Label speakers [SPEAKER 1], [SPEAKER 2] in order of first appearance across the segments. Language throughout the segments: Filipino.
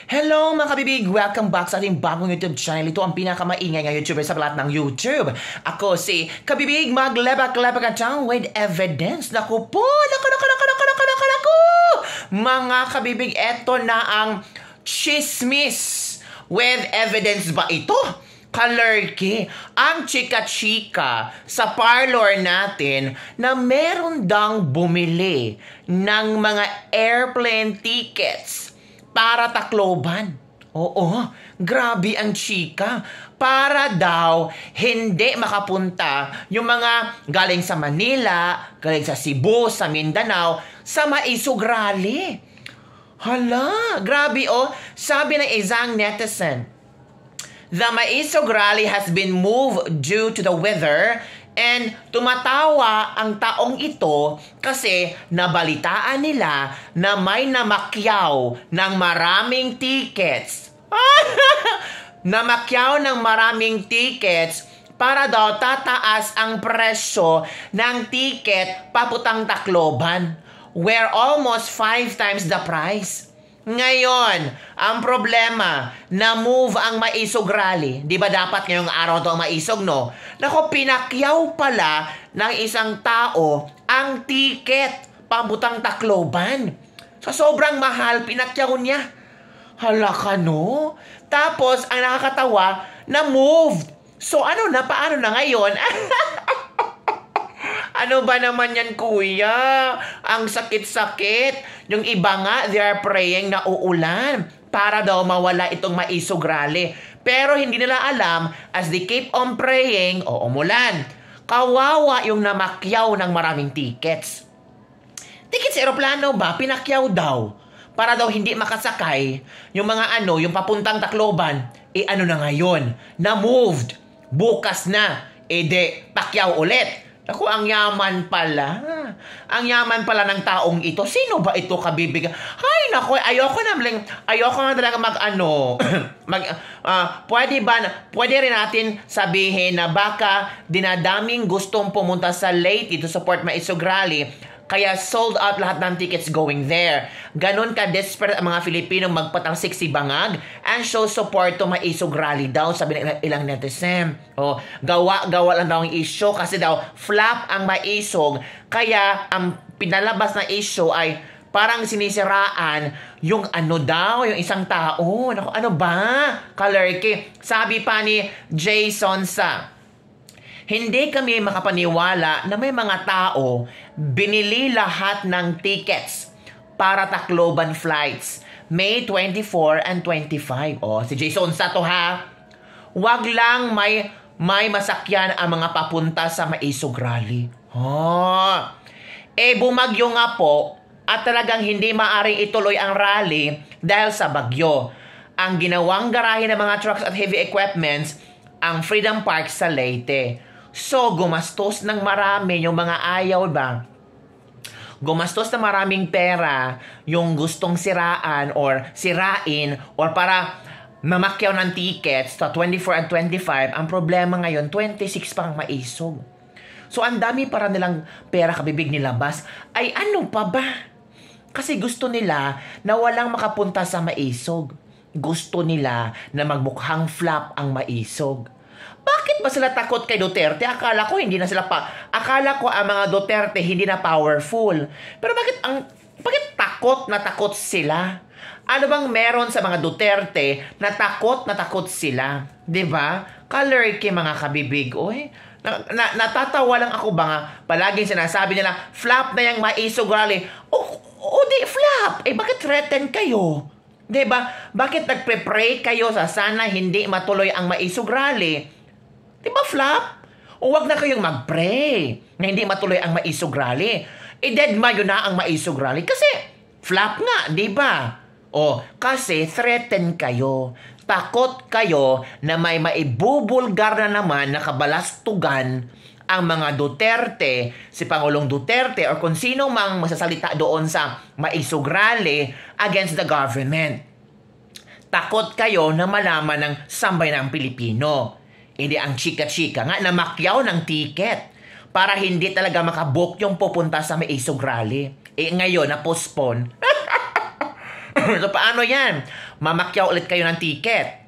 [SPEAKER 1] Hello mga kabibig! Welcome back sa ating bagong YouTube channel. Ito ang pinakamaingay ng YouTuber sa lahat ng YouTube. Ako si Kabibig maglebak-lebak at with evidence. Naku po! Naku! Mga kabibig, eto na ang chismis. With evidence ba ito? Kalerki, ang chika-chika sa parlor natin na meron dang bumili ng mga airplane tickets para Tacloban. Oo, grabe ang chika. Para daw hindi makapunta yung mga galing sa Manila, galing sa Cebu, sa Mindanao, sa Maisog Rally. Hala, grabe oh. Sabi ng isang netizen, the Maisog Rally has been moved due to the weather. And tumatawa ang taong ito kasi nabalitaan nila na may namakyaw ng maraming tickets. Namakyaw ng maraming tickets para daw tataas ang presyo ng ticket paputang Tacloban, where almost 5 times the price. Ngayon, ang problema, na-move ang Maisog Rally. Di ba dapat ngayong araw ito ang Maisog, no? Naku, pinakyaw pala ng isang tao ang ticket pabutang Tacloban. Sa sobrang mahal, pinakyaw niya. Hala ka, no? Tapos, ang nakakatawa, na-moved. So, paano na ngayon? Ano ba naman yan, kuya? Ang sakit-sakit. Yung iba nga, they are praying na uulan para daw mawala itong Maisog Rally. Pero hindi nila alam, as they keep on praying, umulan. Kawawa yung namakyaw ng maraming tickets. Tickets sa aeroplano ba? Pinakyaw daw. Para daw hindi makasakay yung mga yung papuntang Tacloban. Ano na ngayon? Na-moved. Bukas na. Pakyaw ulit. Ako, ang yaman pala. Ang yaman pala ng taong ito. Sino ba ito, kabibig? Ay, naku, ayoko na talaga pwede rin natin sabihin na baka dinadaming gustong pumunta sa Leyte to support Maisog Rally. Kaya sold out lahat ng tickets going there. Ganon ka-desperate ang mga Filipino magpatalsik si Bangag and show support to Maisog Rally daw, sabi ng ilang netizen. Gawa lang daw ang issue kasi daw flop ang Maisog. Kaya ang pinalabas na issue ay parang sinisiraan yung yung isang tao. Naku, ano ba? Kalerki. Sabi pa ni Jason sa, hindi kami makapaniwala na may mga tao binili lahat ng tickets para Tacloban flights May 24 and 25. Si Jason sa to ha. Wag lang may masakyan ang mga papunta sa Maisog Rally. Bumagyo nga po at talagang hindi maaring ituloy ang rally dahil sa bagyo. Ang ginawang garahe ng mga trucks at heavy equipments ang Freedom Park sa Leyte. So, gumastos ng marami yung mga ayaw ba? Gumastos na maraming pera yung gustong sirain or para mamakyaw ng tickets sa 24 and 25. Ang problema ngayon, 26 pang Maisog. So, ang dami para nilang pera kabibig nilabas. Ay ano pa ba? Kasi gusto nila na walang makapunta sa Maisog. Gusto nila na magmukhang flop ang Maisog. Bakit ba sila takot kay Duterte? Akala ko ang mga Duterte hindi na powerful. Pero bakit takot sila? Ano bang meron sa mga Duterte na takot sila? 'Di ba? Kalerki mga kabibig. Natatawa lang ako ba palaging sinasabi nila, flop na yung Maisog Rally. Di flop. Bakit threaten kayo? 'Di ba? Bakit nagpe-pray kayo sa sana hindi matuloy ang Maisog Rally? Diba flop? Huwag na kayong mag-pray na hindi matuloy ang Maisog Rally. Dead mayo na ang Maisog Rally kasi flop nga, diba? Kasi threaten kayo. Takot kayo na may maibubulgar na naman na kabalastugan ang mga Duterte, si Pangulong Duterte or kung sino mang masasalita doon sa Maisog Rally against the government. Takot kayo na malaman ng sambayan ng Pilipino. Hindi ang chika-chika nga na makyaw ng ticket para hindi talaga makabook yung pupunta sa Maisog Rally. Ngayon, na-postpone. So, paano yan? mamakyaw ulit kayo ng ticket.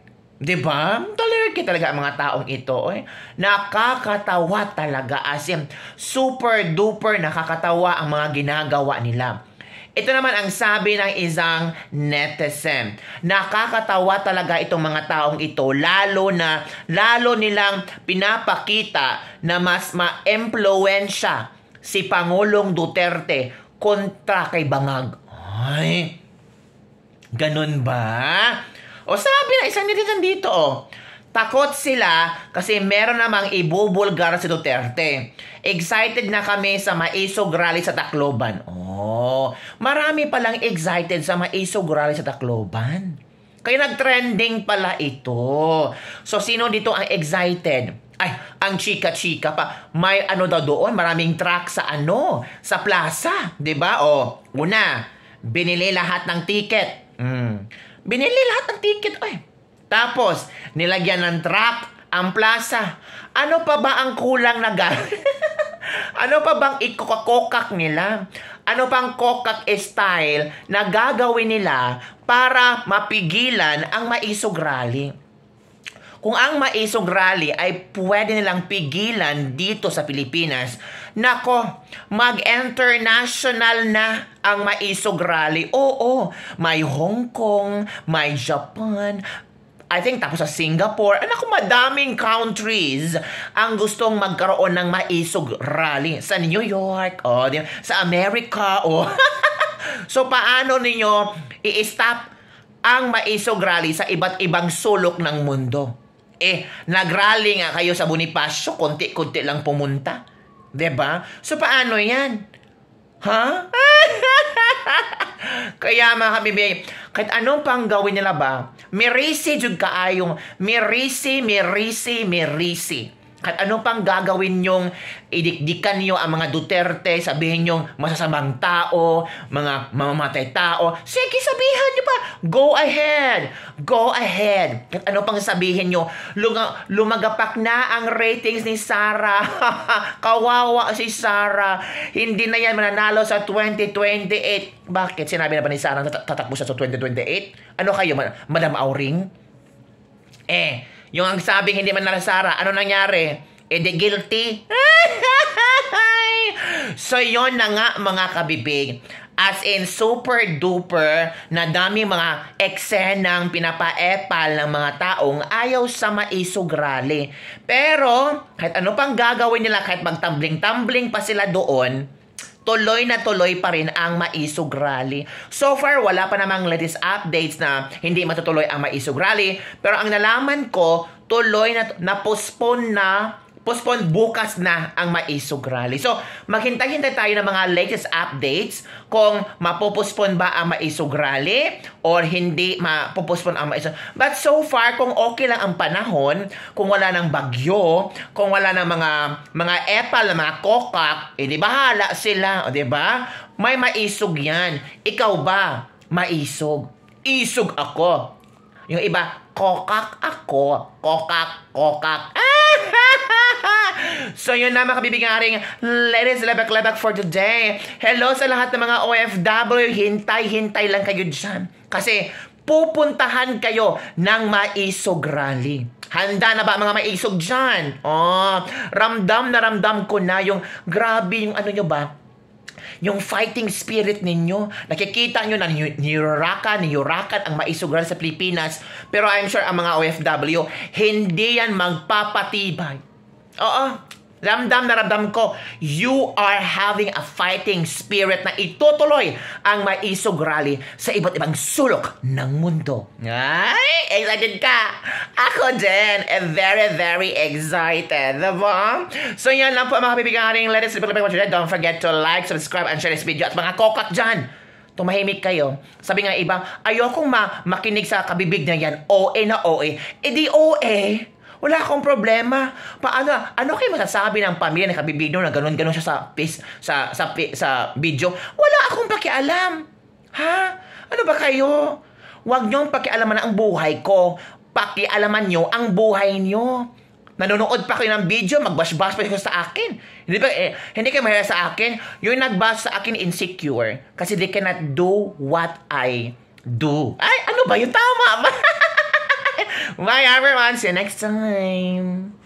[SPEAKER 1] Diba? Talerke talaga ang mga taong ito. Nakakatawa talaga. As in, super duper nakakatawa ang mga ginagawa nila. Ito naman ang sabi ng isang netizen. Nakakatawa talaga itong mga taong ito, lalo nilang pinapakita na mas ma-impluwensya si Pangulong Duterte kontra kay Bangag. Ay, ganun ba? O sabi na isang netizen dito, takot sila kasi meron namang ibubulgar si Duterte. Excited na kami sa Maisog Rally sa Tacloban. Marami palang excited sa Maisog Rally sa Tacloban. Kaya nag-trending pala ito. So, sino dito ang excited? Ay, ang chika-chika pa. May daw doon, maraming truck sa sa plaza. Diba? Una, binili lahat ng ticket. Binili lahat ng ticket. Tapos, nilagyan ng truck ang plaza. Ano pa ba ang kulang na ano pa bang ikokakokak nila? Ano pang kokak style na gagawin nila para mapigilan ang Maisog Rally? Kung ang Maisog Rally ay pwede nilang pigilan dito sa Pilipinas, nako, mag-international na ang Maisog Rally. Oo, may Hong Kong, may Japan, I think tapos sa Singapore. Naku, madaming countries ang gustong magkaroon ng Maisog Rally. Sa New York, sa America, So, paano ninyo i-stop ang Maisog Rally sa iba't ibang sulok ng mundo? Nag-rally nga kayo sa Bonifacio, konti-konti lang pumunta. Diba? So, paano yan? Kaya mga kabibig, kahit anong pang gawin nila ba, mirisi jud kaayong, mirisi. Kahit anong pang gagawin nyong, idikdikan nyo ang mga Duterte, sabihin nyong masasamang tao, mga mamamatay tao, sige, sabihan nyo pa, go ahead. Kahit ano pang sabihin nyo, lumagapak na ang ratings ni Sara. Kawawa si Sara. Hindi na yan mananalo sa 2028. Bakit? Sinabi na ba ni Sara na tatakbo siya sa 2028? Ano kayo, Madam Auring? Yung ang sabing hindi man nala Sara, ano nangyari? Di guilty? So, yon na nga mga kabibig. As in, super duper na dami mga eksenang pinapaepal ng mga taong ayaw sa Maisog Rally. Pero, kahit ano pang gagawin nila, kahit magtambling-tambling pa sila doon, tuloy na tuloy pa rin ang Maisog Rally. So far, wala pa namang latest updates na hindi matutuloy ang Maisog Rally. Pero ang nalaman ko, tuloy na postpone bukas na ang Maisog Rally. So, maghintay-hintay tayo ng mga latest updates kung mapopospone ba ang Maisog Rally or hindi mapopospone ang Maisog. But so far, kung okay lang ang panahon, kung wala ng bagyo, kung wala ng mga epal, mga kokak, di bahala sila, di ba? May maisog yan. Ikaw ba? Maisog. Isog ako. Yung iba, kokak ako. Kokak. So yun na mga kabibigaring, ladies, lebak for today. Hello sa lahat ng mga OFW, hintay lang kayo dyan. Kasi pupuntahan kayo ng Maisog Rally. Handa na ba mga maisog dyan? Ramdam na ramdam ko na yung grabe yung nyo ba? Yung fighting spirit ninyo. Nakikita nyo na niyurakan ang Maisog Rally sa Pilipinas. Pero I'm sure ang mga OFW, hindi yan magpapatibay. Ramdam na ramdam ko, you are having a fighting spirit na itutuloy ang Maisog Rally sa iba't ibang sulok ng mundo. Ay, excited ka? Ako din, very, very excited. Diba? So yan lang po mga kabibigaring, let us don't forget to like, subscribe, and share this video. At mga kokak dyan, tumahimik kayo. Sabi nga iba, ayokong makinig sa kabibig na yan, OA na OA. Di OA. Wala akong problema. Ano kayo masasabi ng pamilya ni Kabibigno na ganun-ganun siya sa video? Wala akong pakialam. Ano ba kayo? Huwag niyong pakialaman ang buhay ko. Pakialaman niyo ang buhay niyo. Nanonood pa kayo ng video, mag-bash-bash pa kayo sa akin. Hindi kayo mahiya sa akin. Yung nag-bash sa akin insecure. Kasi they cannot do what I do. Ay, ano ba yung tama ba? Bye everyone. See you next time.